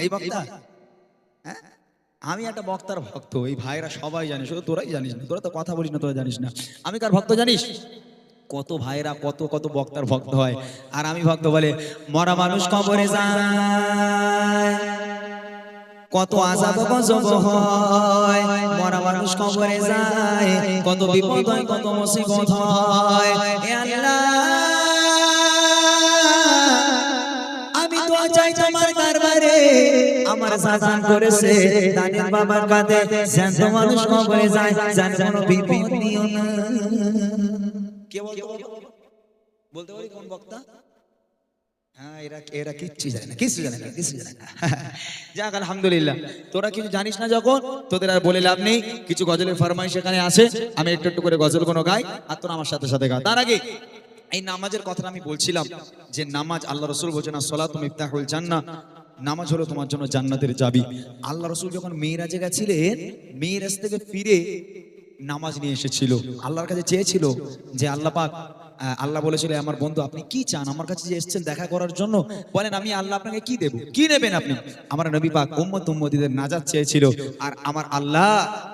এই বক্তা, হ্যাঁ আমি একটা বক্তার ভক্ত, এই ভাইরা সবাই জানে, শুধু তোরাই জানিস না, তোরা তো কথা বলিস না, তোরা জানিস না আমি কার ভক্ত জানিস? কত ভাইরা কত কত বক্তার ভক্ত হয়, আর আমি ভক্ত বলে মরা মানুষ কবরে যায়, কত আযাব গজব হয়, মরা মানুষ কবরে যায়, কত বিপদ হয়, কত মুসিবত হয়। হে আল্লাহ, আমি তো চাই তোমার দরবারে, আমার সাজান করেছে দানের বাবার কাঁধে, জ্যান্ত মানুষ কবরে যায়, জান কোনো বিপদ নিও না। কে বলতে পারি কোন বক্তা? হ্যাঁ, এরা কিচ্ছু জানে না, কিছু জানে না, কিছু জানে না। যাক আলহামদুলিল্লাহ, তোরা কিছু জানিস না যখন, তোদের আর বলে লাভ নেই। কিছু গজলের ফরমাইশ এখানে আছে, আমি একটু একটু করে গজল কোনো গাই, আর তোরা আমার সাথে সাথে গা। তার আগে এই নামাজের কথাটা আমি বলছিলাম, যে নামাজ আল্লাহ রাসূল বলেছেন আসসালাতু মিফতাহুল জান্নাহ, নামাজ হলো তোমার জন্য জান্নাতের চাবি। আল্লাহ রাসূল যখন মেরাজে গেছিলেন, মেরাজ থেকে ফিরে নামাজ নিয়ে এসেছিল, আল্লাহর কাছে চেয়েছিল যে আল্লাহ পাক, আল্লাহ বলেছিল আমার বন্ধু আপনি কি চান, আমার কাছে যে এসেছেন দেখা করার জন্য, বলেন আমি আল্লাহ আপনাকে কি দেব, কি নেবেন আপনি? আমার নবী পাক উম্মত উম্মতীদের নাজাত চেয়েছিল, আর আমার আল্লাহ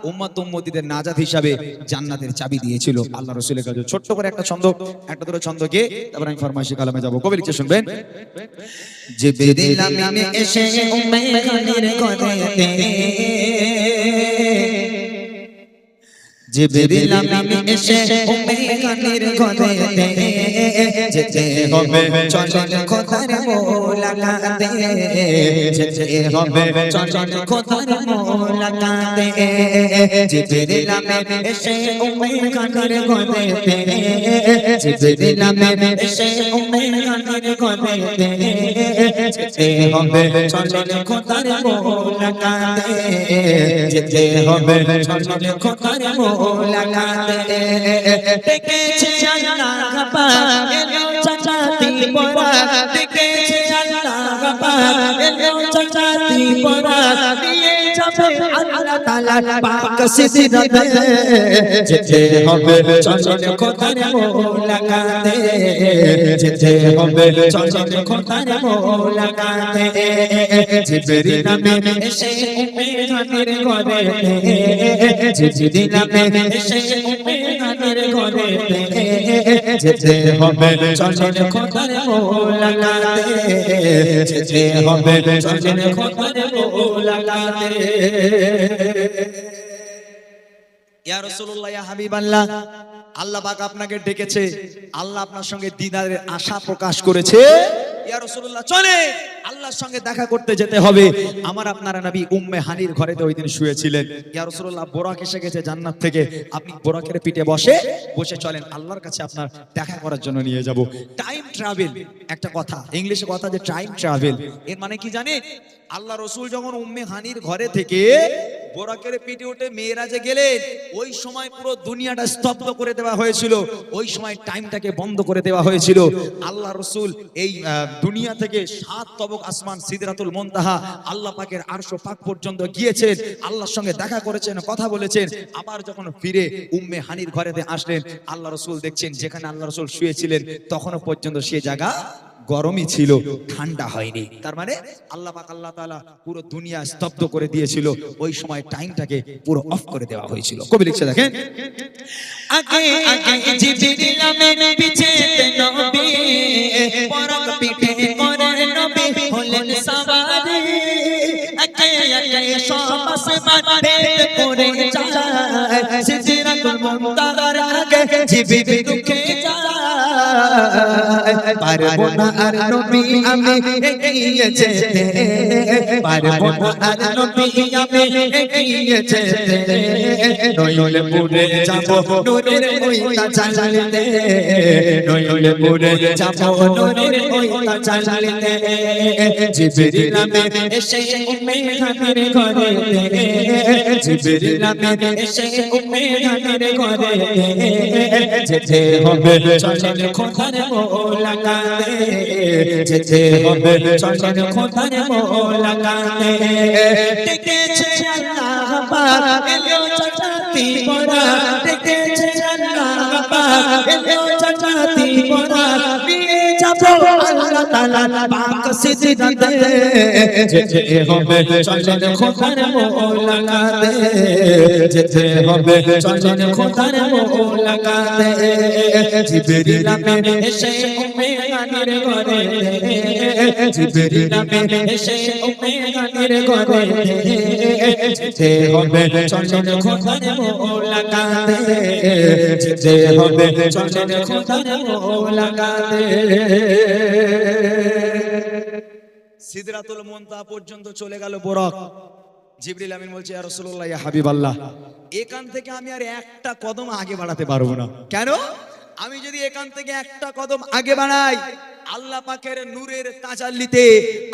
উম্মত উম্মতীদের নাজাত হিসাবে জান্নাতের চাবি দিয়েছিল আল্লাহ রাসূলের কাছে। ছোট্ট করে একটা ছন্দ, একটা দুটো ছন্দ গিয়ে তারপর আমি ফরমাইশি কালামে যাব। কবি লিখে শুনবেন, জিবরিল আমিন এসে উম্মে খানির ঘরেতে, জিবরিল আমিন এসে উম্মে খানির ঘরেতে, যেতে হবে চলেন খোদার মোলাকাতে, যেতে হবে চলেন খোদার মোলাকাতে, জিবরিল আমিন এসে উম্মে খানির ঘরেতে, জিবরিল আমিন এসে উম্মে খানির ঘরেতে, যেতে হবে চলেন খোদার মোলাকাতে, যেতে হবে চলেন খোদার মোলাকাতে, ডেকেছে আল্লাহ পাক এলো চাচাতি পরা, ডেকেছে আল্লাহ পাক এলো চাচাতি পরা, নিয়ে যাবে আল্লাহ তাআলা পাক সিদরাতে, যেতে হবে চলেন খোদার মোলাকাতে, যেতে হবে চলেন খোদার মোলাকাতে, জিবরিল আমিন এসে উম্মে খানির ঘরেতে, জিবরিল আমিন এসে উম্মে খানির ঘরেতে, যেতে হবে চলেন খোদার মোলাকাতে, যেতে হবে চলেন খোদার মোলাকাতে। ইয়া রাসূলুল্লাহ, ইয়া হাবিবাল্লাহ, আল্লাহ পাক আপনাকে ডেকেছে, আল্লাহ আপনার সঙ্গে দিদারের আশা প্রকাশ করেছে। ইয়া রাসূলুল্লাহ, চলে আল্লাহর সঙ্গে দেখা করতে যেতে হবে। আমার আপনার নবী উম্মে হানির ঘরেতে ওই দিন শুয়েছিলেন। ইয়া রাসূলুল্লাহ, বোরাক এসে গেছে জান্নাত থেকে, আপনি বোরাকের পিঠে বসে বসে চলেন আল্লাহর কাছে আপনার দেখা করার জন্য নিয়ে যাব। টাইম ট্রাভেল একটা কথা, ইংলিশে কথা, যে টাইম ট্রাভেল এর মানে কি জানেন? আল্লাহ রাসূল যখন উম্মে হানির ঘরে থেকে বোরাকের পিঠে উঠে মেরাজে গেলেন, ওই সময় পুরো দুনিয়াটা স্তব্ধ করে দেওয়া হয়েছিল, ওই সময় টাইমটাকে বন্ধ করে দেওয়া হয়েছিল। আল্লাহ রাসূল এই দুনিয়া থেকে 7 তবক আসমান, সিদরাতুল মুনতাহা, আল্লাহ পাকের আরশ পাক পর্যন্ত গিয়েছেন, আল্লাহর সঙ্গে দেখা করেছেন, কথা বলেছেন। আবার যখন ফিরে উম্মে হানির ঘরেতে আসলেন, আল্লাহ রাসূল দেখছেন যেখানে আল্লাহ রাসূল শুয়েছিলেন তখনও পর্যন্ত সে জায়গা গরমই ছিল, ঠান্ডা হয়নি। তার মানে আল্লাহ পাক, আল্লাহ তাআলা পুরো দুনিয়া স্তব্ধ করে দিয়েছিল, ওই সময় টাইমটাকে পুরো অফ করে দেওয়া হয়েছিল। কবি লিখছে দেখেন, আগে আগে জিবরিল আমিন পিছেতে নবী, পরাক পিঠে করে নবী হলেন সওয়ারি, আগে আগে সব আসমান ভেদ করে যায়, সিদরাতুল মুনতাহার আগে জিবরিল দুঃখে যায়, পারবো না আর নবী আমি এগিয়ে যেতে, পারবো না আর নবী আমি এগিয়ে যেতে, নইলে পুড়ে যাবো নূরের ওইটা জ্বালাতে, নইলে পুড়ে যাবো নূরের ওইটা জ্বালাতে, জিবরিল আমিন এসে উম্মে খানির ঘরেতে, জিবরিল আমিন এসে উম্মে খানির ঘরেতে, যেতে হবে চলেন খোদার মোলাকাতে, যেতে হবে চলেন খোদার মোলাকাতে, ডেকেছে আল্লাহ পাক এলো চাচাতি পরা, ডেকেছে আল্লাহ পাক এলো চাচাতি পরা, নিয়ে যাবো আল্লাহ তাআলা পাক সিজদাতে যেতে হবে চলেন খোদার মোলাকাতে যেতে হবে চলেন খোদার মোলাকাতে জিবরিল আমিন এসে উম্মে হানির ঘরে জিবরিল আমিন এসে উম্মে হানির ঘরে যেতে হবে চলেন খোদার মোলাকাতে যেতে হবে চলেন খোদার মোলাকাতে সিদরাতুল মুনতাহা পর্যন্ত চলে গেল বুরাক। জিবরিল আমিন বলছে ইয়া রাসূলুল্লাহ ইয়া হাবিবাল্লাহ, এখান থেকে আমি আর একটা কদম আগে বাড়াতে পারবো না। কেন? আমি যদি এখান থেকে একটা কদম আগে বাড়াই, আল্লাহ পাকের নূরের তাজাল্লিতে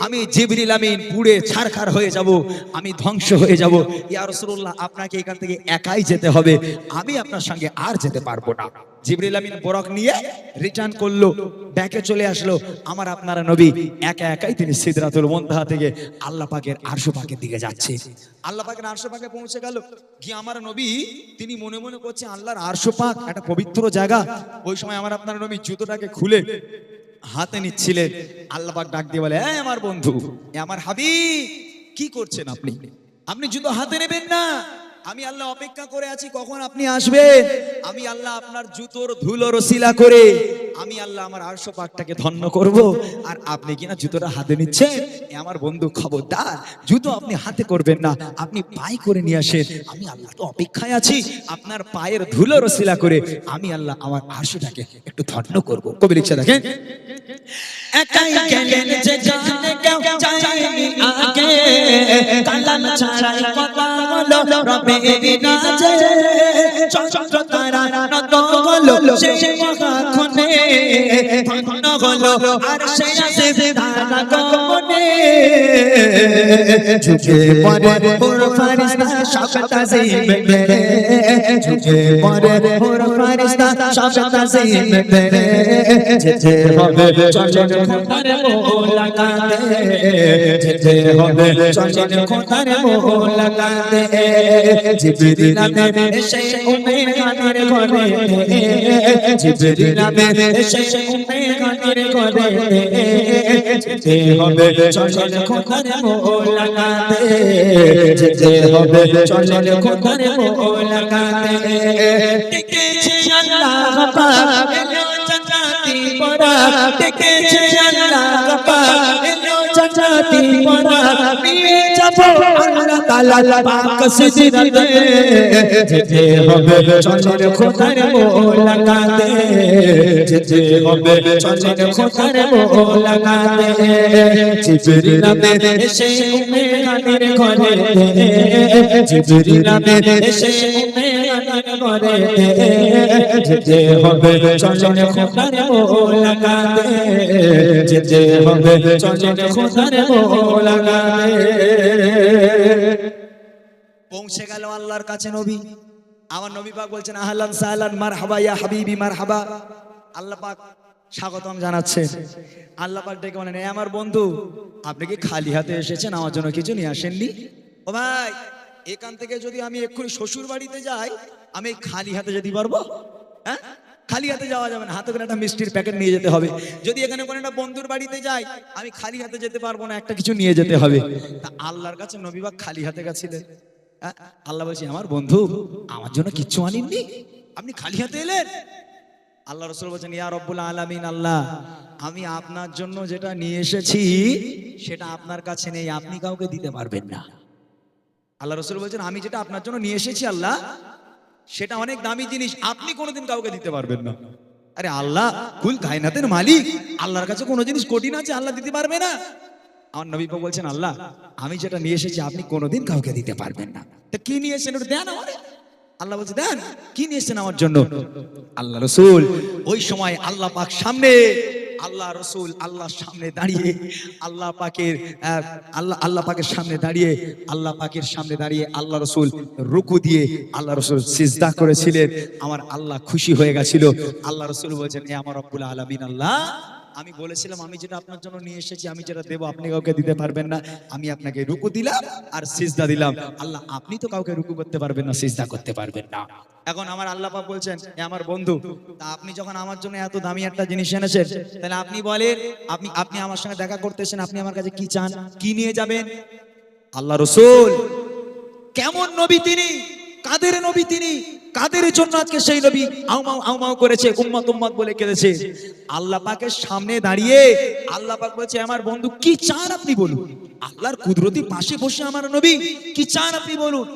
আমি জিবরিল আমিন পুড়ে ছারখার হয়ে যাব, আমি ধ্বংস হয়ে যাব। ইয়া রাসূলুল্লাহ, আপনাকে এখান থেকে একাই যেতে হবে, আমি আপনার সঙ্গে আর যেতে পারবো না। জিবরিল আমিন বুরাক নিয়ে রিটার্ন করলো, ব্যাকে চলে আসলো। আমার আপনার নবী একা একাই তিনি সিদরাতুল মুনতাহা থেকে আল্লাহ পাকের আরশ পাকের দিকে যাচ্ছে। আল্লাহ পাকের আরশ পাকে পৌঁছে গেল, কি আমার নবী তিনি মনে মনে করছে আল্লাহর আরশ পাক একটা পবিত্র জায়গা। ওই সময় আমার আপনার নবী জুতোটাকে খুলে হাতে নিচ্ছিলেন। আল্লাহ পাক ডাক দিয়ে বলে, এই আমার বন্ধু, আমার হাবিব, কি করছেন আপনি? আপনি জুতো হাতে নেবেন না। আমি আল্লাহ অপেক্ষা করে আছি কখন আপনি আসবেন। আমি আল্লাহ আপনার জুতোর ধুলো রসিলা করে আমি আল্লাহ আমার আরশ পাকটাকে ধন্য করব, আর আপনি কিনা জুতোটা হাতে নিচ্ছেন। আমার বন্ধু খবরদার, জুতো আপনি হাতে করবেন না, আপনি পায়ে করে নিয়ে আসেন। আমি আল্লাহ তো অপেক্ষায় আছি, আপনার পায়ের ধুলো রসিলা করে আমি আল্লাহ আমার আরশটাকে একটু ধন্য করব। কবি লিখছে দেখেন, একাই গেলেন যে জানে কেউ যায়নি আগে, কালাম ছাড়াই কথা হলো রবের নাজে, চন্দ্র তারা নত হলো সে মহাক্ষণে, ধন্য হলো আর সে আসে ধারা গমনে, ঝুঁকে পড়ে পুর ফারিস্তা সব তাজিম করে, ঝুঁকে পড়ে পুর ফারিস্তা সব তাজিম করে, যেতে হবে চলেন খোদার মোলাকাতে, যেতে হবে চলেন খোদার মোলাকাতে, জিবরিল আমিন এসে উম্মে হানির ঘরে, জিবরিল আমিন এসে উম্মে হানির ঘরে, যেতে হবে চলেন খোদার মোলাকাতে, যেতে হবে চলেন খোদার মোলাকাতে, ডেকেছে আল্লাহ পাক এলো জান্নাতি পরাক, ডেকেছে আল্লাহ পাক এলো জান্নাতি পরাক, নিয়ে যাব আল্লাহ তাআলা পাক সিজদাতে, যেতে হবে চলেন খোদার মোলাকাতে, যেতে হবে চলেন খোদার মোলাকাতে, জিবরিল আমিন এসে উম্মে হানির ঘরে, জিবরিল আমিন এসে উম্মে হানির ঘরে, যেতে হবে চলেন খোদার মোলাকাতে, যেতে হবে চলেন খোদার মোলাকাতে। পৌঁছে গেল আল্লাহর কাছে নবী। আমার নবী পাক বলছেন, আহলান সাহলান মারহাবা ইয়া হাবিবি মারহাবা। আল্লাহ পাক স্বাগতম জানাচ্ছে। আল্লাহ পাক ডেকে বলেন, আমার বন্ধু, আপনি কি খালি হাতে এসেছেন? আমার জন্য কিছু নিয়ে আসেননি? ও ভাই, এখান থেকে যদি আমি এক্ষুনি শ্বশুর বাড়িতে যাই, আমি খালি হাতে যেতে পারবো? হ্যাঁ, খালি হাতে যাওয়া যাবে না, হাতে করে একটা মিষ্টির প্যাকেট নিয়ে যেতে হবে। যদি এখানে কোনো একটা বন্ধুর বাড়িতে যাই, আমি খালি হাতে যেতে পারবো না, একটা কিছু নিয়ে যেতে হবে। তা আল্লাহর কাছে নবী পাক খালি হাতে গেছিলেন। আল্লাহ বলছে, আমার বন্ধু, আমার জন্য কিচ্ছু আনেননি, আপনি খালি হাতে এলেন? আল্লাহ রাসূল বলেন, ইয়া রব্বুল আলামিন, আল্লাহ, আমি আপনার জন্য যেটা নিয়ে এসেছি সেটা আপনার কাছে নেই, আপনি কাউকে দিতে পারবেন না। আল্লাহ রাসূল বলেন, আমি যেটা আপনার জন্য নিয়ে এসেছি আল্লাহ, সেটা অনেক দামি জিনিস, আপনি কোনোদিন কাউকে দিতে পারবেন না। আরে আল্লাহ কুল কায়নাতের মালিক, আল্লাহর কাছে কোনো জিনিস কঠিন আছে আল্লাহ দিতে পারবে না? আমার নবী পাক বলছেন, আল্লাহ, আমি যেটা নিয়ে এসেছি আপনি কোনোদিন কাউকে দিতে পারবেন না। তা কি নিয়ে এসেছেন ওটা দেন আমারে। আল্লাহ বলছে, দেন, কি নিয়ে এসেছেন আমার জন্য? আল্লাহ রাসূল ওই সময় আল্লাহ পাক সামনে, আল্লাহ রাসূল আল্লাহর সামনে দাঁড়িয়ে, আল্লাহ পাকের সামনে দাঁড়িয়ে, আল্লাহ পাকের সামনে দাঁড়িয়ে আল্লাহ রাসূল রুকু দিয়ে আল্লাহ রাসূল সিজদা করেছিলেন। আমার আল্লাহ খুশি হয়ে গেছিল। আল্লাহ রাসূল বলেছেন, হে আমার রব্বুল আলামিন, আল্লাহ, আমি বলেছিলাম আমি যেটা আপনার জন্য নিয়ে এসেছি, আমি যেটা দেবো আপনি কাউকে দিতে পারবেন না, আমি আপনাকে রুকু দিলাম আর সিজদা দিলাম। আল্লাহ, আপনি তো কাউকে রুকু করতে পারবেন না, সিজদা করতে পারবেন না। এখন আমার আল্লাহ পাক বলছেন এ আমার বন্ধু, তা আপনি যখন আমার জন্য এত দামি একটা জিনিস এনেছেন, তাহলে আপনি বলেন, আপনি আমার সঙ্গে দেখা করতে এসেছেন, আপনি আমার কাছে কি চান, কি নিয়ে যাবেন? আল্লাহ রাসূল কেমন নবী তিনি, কাদের নবী তিনি, কাদের জন্য আজকে সেই নবী আউমাউ আউমাউ করেছে, উম্মত উম্মত বলে কেঁদেছে। আল্লাহ পাকের সামনে দাঁড়িয়ে আল্লাহ পাক বলছে আমার বন্ধু কি চান আপনি বলুন। আল্লাহর কুদরতি পাশে বসে আমার নবী কি চান আপনি বলুন।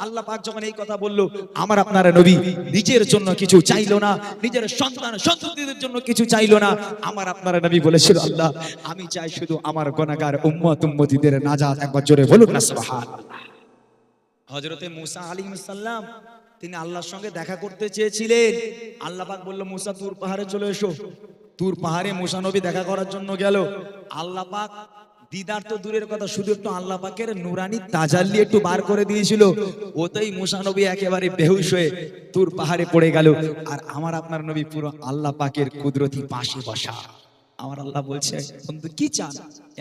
আল্লাহ পাক যখন এই কথা বললো, আমার আপনার নবী নিজের জন্য কিছু চাইলো না, নিজের সন্তান সন্ততিদের জন্য কিছু চাইলো না। আমার আপনার নবী বলেছিল আল্লাহ আমি চাই শুধু আমার গুনাহগার উম্মত উম্মতিদের নাজাত। একবার জোরে বলুন না সুবহানাল্লাহ। হযরতে মূসা আলাইহিস সালাম তিনি আল্লাহর সঙ্গে দেখা করতে চেয়েছিলেন। আল্লাহ পাক বলল মূসা তুর পাহাড়ে চলে এসো। তুর পাহাড়ে মূসা নবী দেখা করার জন্য গেল। আল্লাহ পাক দিদার তো দূরের কথা, শুধু একটু আল্লাহ পাকের নুরানি তাজাল্লি একটু বার করে দিয়েছিল, ওতেই মূসা নবী একেবারে বেহুশ হয়ে তুর পাহাড়ে পড়ে গেল। আর আমার আপনার নবী পুরো আল্লাহ পাকের কুদরতি পাশে বসা। আমার আল্লাহ বলছে বন্ধু কি চান?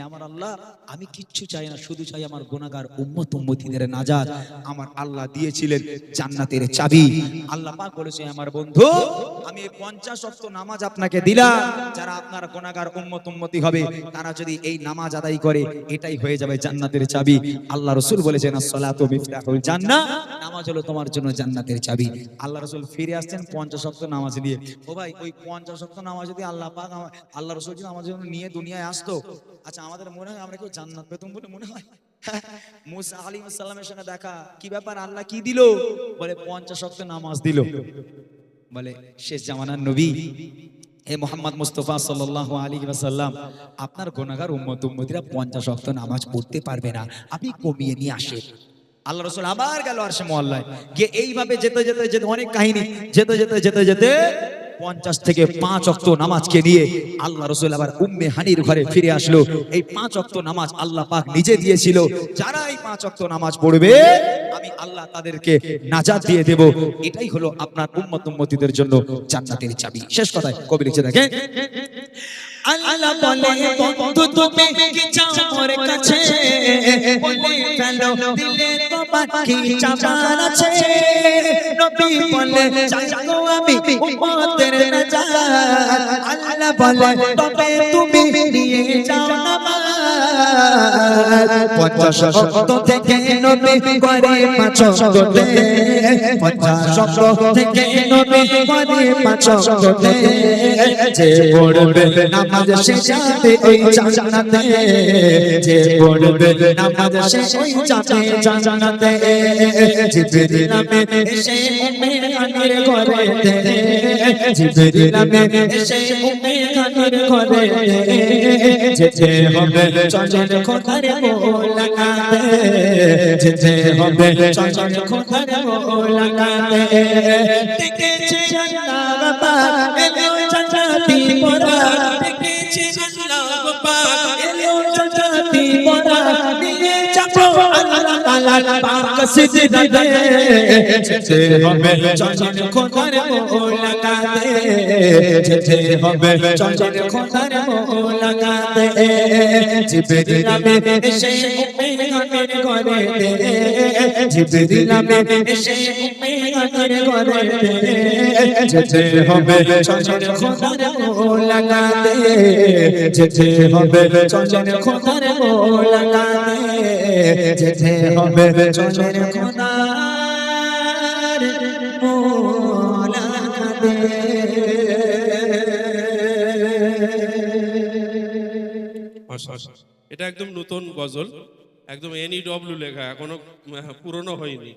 আমার আল্লাহ আমি কিচ্ছু চাই না, শুধু চাই আমার গুনাহগার উম্মত উম্মতিদের নাজাত। আমার আল্লাহ দিয়েছিলেন জান্নাতের চাবি। আল্লাহ পাক বলেছে আমার বন্ধু আমি এই 50 ওয়াক্ত নামাজ আপনাকে দিলাম, যারা আপনার গুনাহগার উম্মত উম্মতি হবে তারা যদি এই নামাজ আদায় করে এটাই হয়ে যাবে জান্নাতের চাবি। আল্লাহ রাসূল বলেছেন as-সালাতু মিফতাহুল জান্নাহ, নামাজ হলো তোমার জন্য জান্নাতের চাবি। আল্লাহ রাসূল ফিরে আসছেন 50 ওয়াক্ত নামাজ নিয়ে। ও ভাই ওই 50 ওয়াক্ত নামাজ যদি আল্লাহ পাক আল্লাহ রাসূল যদি আমাদের জন্য নিয়ে দুনিয়ায় আসতো, আচ্ছা আমাদের মনে হয় আমরা কেউ জান্নাত পেতাম বলে মনে হয়? মূসা আলাইহিস সালামের সঙ্গে দেখা, কি ব্যাপার আল্লাহ কি দিল? বলে 50 ওয়াক্ত নামাজ দিল। বলে শেষ জামানার নবী হে মুহাম্মদ মুস্তাফা সাল্লাল্লাহু আলাইহি ওয়াসাল্লাম আপনার গুনাহগার উম্মত উম্মতিরা 50 ওয়াক্ত নামাজ পড়তে পারবে না, আপনি কমিয়ে নিয়ে আসেন। আল্লাহ রাসূল আবার গেল আরশে মুআল্লায় গিয়ে এইভাবে যেতে যেতে যেতে অনেক কাহিনী যেতে যেতে যেতে যেতে 50 থেকে 5 ওয়াক্ত নামাজকে নিয়ে আল্লাহ রাসূল আবার উম্মে হানির ঘরে ফিরে আসলো। এই 5 ওয়াক্ত নামাজ আল্লাহ পাক নিজে দিয়েছিল, যারা এই 5 ওয়াক্ত নামাজ পড়বে আমি আল্লাহ তাদেরকে নাজাত দিয়ে দেব। এটাই হলো আপনার উম্মত উম্মতিদের জন্য জান্নাতের চাবি। শেষ কথায় কবি লিখে দেখেন আল্লাহ বলে বন্ধু তুমি কি চাও মোর কাছে, বলে ফেলো দিলে তোমার কি চাওয়ার আছে। নবী বলে চাই গো আমি উম্মতের নাজাত। আল্লাহ বলে তবে তুমি নিয়ে যাও নামাজ। 50 ওয়াক্ত থেকে নবী করে 5 ওয়াক্তে, 50 ওয়াক্ত থেকে নবী করে 5 ওয়াক্তে। যে পড়বে নামাজ শেষে ওই জান্নাতে, যে পড়বে নামাজ শেষে ওই যাবে জান্নাতে। জিবরিল আমিন এসে উম্মে হানির ঘরেতে, জিবরিল আমিন এসে উম্মে হানির ঘরেতে। যেতে হবে চঞ্চল খোদার মোলাকাতে, যেতে হবে চঞ্চল খোদার মোলাকাতে। দেখেছে আল্লাহ পাক এলো জান্নাতি পরা, দেখেছে আল্লাহ পাক এলো জান্নাতি পরা। নিয়ে যাবো আল্লাহ তাআলার পাক সিজদাতে, যেতে হবে চঞ্চল খোদার মোলাকাতে, যেতে হবে চঞ্চল খোদার মোলাকাতে। জিবরিল আমিন এসে উম্মে হানির ঘরেতে, জিবরিল আমিন এসে উম্মে হানির ঘরেতে। যেতে হবে চঞ্চল খোদার মোলাকাতে, যেতে হবে চঞ্চল খোদার মোলাকাতে, যেতে হবে চঞ্চল খোদার মোলাকাতে। এটা একদম নতুন গজল, একদম NEW লেখা, এখনো পুরনো হয়নি।